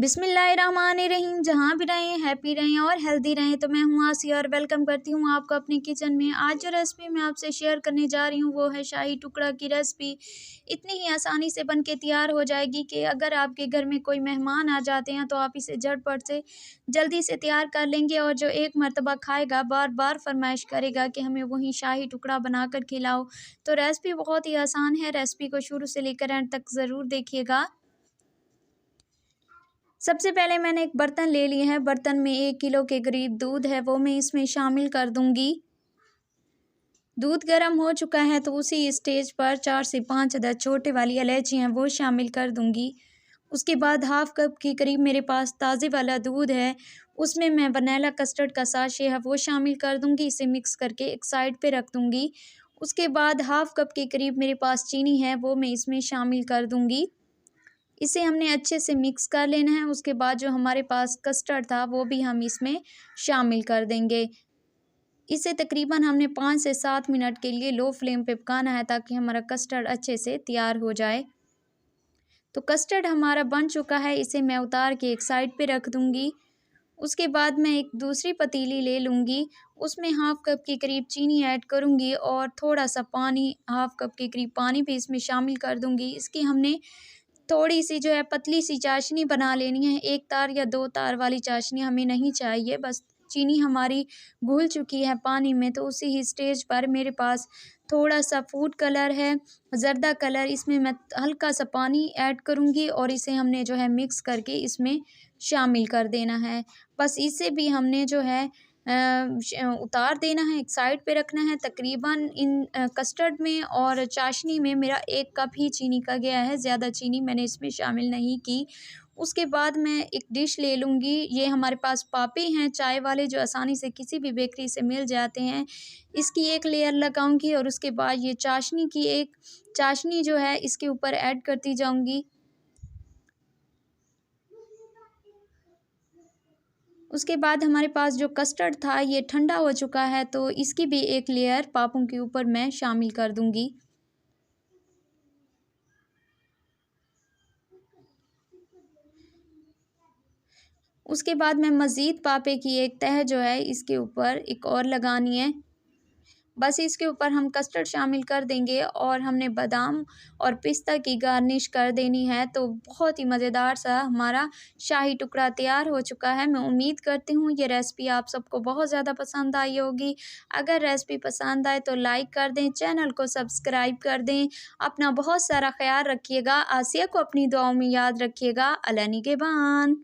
बिस्मिल्लाहिर्रहमानिर्रहीम। जहाँ भी रहें हैप्पी रहें और हेल्दी रहें। तो मैं हूँ आसिया और वेलकम करती हूँ आपको अपने किचन में। आज जो रेसिपी मैं आपसे शेयर करने जा रही हूँ वो है शाही टुकड़ा की रेसिपी। इतनी ही आसानी से बन के तैयार हो जाएगी कि अगर आपके घर में कोई मेहमान आ जाते हैं तो आप इसे झटपट से जल्दी से तैयार कर लेंगे और जो एक मरतबा खाएगा बार बार फरमाइश करेगा कि हमें वही शाही टुकड़ा बना कर खिलाओ। तो रेसिपी बहुत ही आसान है, रेसिपी को शुरू से लेकर एंड तक ज़रूर देखिएगा। सबसे पहले मैंने एक बर्तन ले लिया है। बर्तन में 1 किलो के करीब दूध है, वो मैं इसमें शामिल कर दूंगी। दूध गर्म हो चुका है तो उसी स्टेज पर 4 से 5 अदद छोटे वाली इलायची हैं वो शामिल कर दूंगी। उसके बाद हाफ कप के करीब मेरे पास ताज़े वाला दूध है, उसमें मैं वनीला कस्टर्ड का साशे है वो शामिल कर दूंगी। इसे मिक्स करके एक साइड पे रख दूंगी। उसके बाद हाफ कप के करीब मेरे पास चीनी है वो मैं इसमें शामिल कर दूंगी। इसे हमने अच्छे से मिक्स कर लेना है। उसके बाद जो हमारे पास कस्टर्ड था वो भी हम इसमें शामिल कर देंगे। इसे तकरीबन हमने 5 से 7 मिनट के लिए लो फ्लेम पे पकाना है ताकि हमारा कस्टर्ड अच्छे से तैयार हो जाए। तो कस्टर्ड हमारा बन चुका है, इसे मैं उतार के एक साइड पे रख दूंगी। उसके बाद मैं एक दूसरी पतीली ले लूँगी, उसमें हाफ कप के करीब चीनी ऐड करूँगी और थोड़ा सा पानी, हाफ कप के करीब पानी भी इसमें शामिल कर दूँगी। इसकी हमने थोड़ी सी जो है पतली सी चाशनी बना लेनी है। 1 तार या 2 तार वाली चाशनी हमें नहीं चाहिए। बस चीनी हमारी घुल चुकी है पानी में तो उसी ही स्टेज पर मेरे पास थोड़ा सा फूड कलर है, ज़र्दा कलर, इसमें मैं हल्का सा पानी ऐड करूँगी और इसे हमने जो है मिक्स करके इसमें शामिल कर देना है। बस इसे भी हमने जो है उतार देना है, एक साइड पे रखना है। तकरीबन इन कस्टर्ड में और चाशनी में मेरा 1 कप ही चीनी का गया है, ज़्यादा चीनी मैंने इसमें शामिल नहीं की। उसके बाद मैं एक डिश ले लूँगी। ये हमारे पास पापे हैं चाय वाले जो आसानी से किसी भी बेकरी से मिल जाते हैं। इसकी एक लेयर लगाऊंगी और उसके बाद ये चाशनी की एक चाशनी जो है इसके ऊपर ऐड करती जाऊंगी। उसके बाद हमारे पास जो कस्टर्ड था ये ठंडा हो चुका है तो इसकी भी एक लेयर पापों के ऊपर मैं शामिल कर दूंगी। उसके बाद मैं मज़ीद पापे की एक तह जो है इसके ऊपर एक और लगानी है। बस इसके ऊपर हम कस्टर्ड शामिल कर देंगे और हमने बादाम और पिस्ता की गार्निश कर देनी है। तो बहुत ही मज़ेदार सा हमारा शाही टुकड़ा तैयार हो चुका है। मैं उम्मीद करती हूँ ये रेसिपी आप सबको बहुत ज़्यादा पसंद आई होगी। अगर रेसिपी पसंद आए तो लाइक कर दें, चैनल को सब्सक्राइब कर दें। अपना बहुत सारा ख्याल रखिएगा। आसिया को अपनी दुआओं में याद रखिएगा। अल्लाह निगहबान।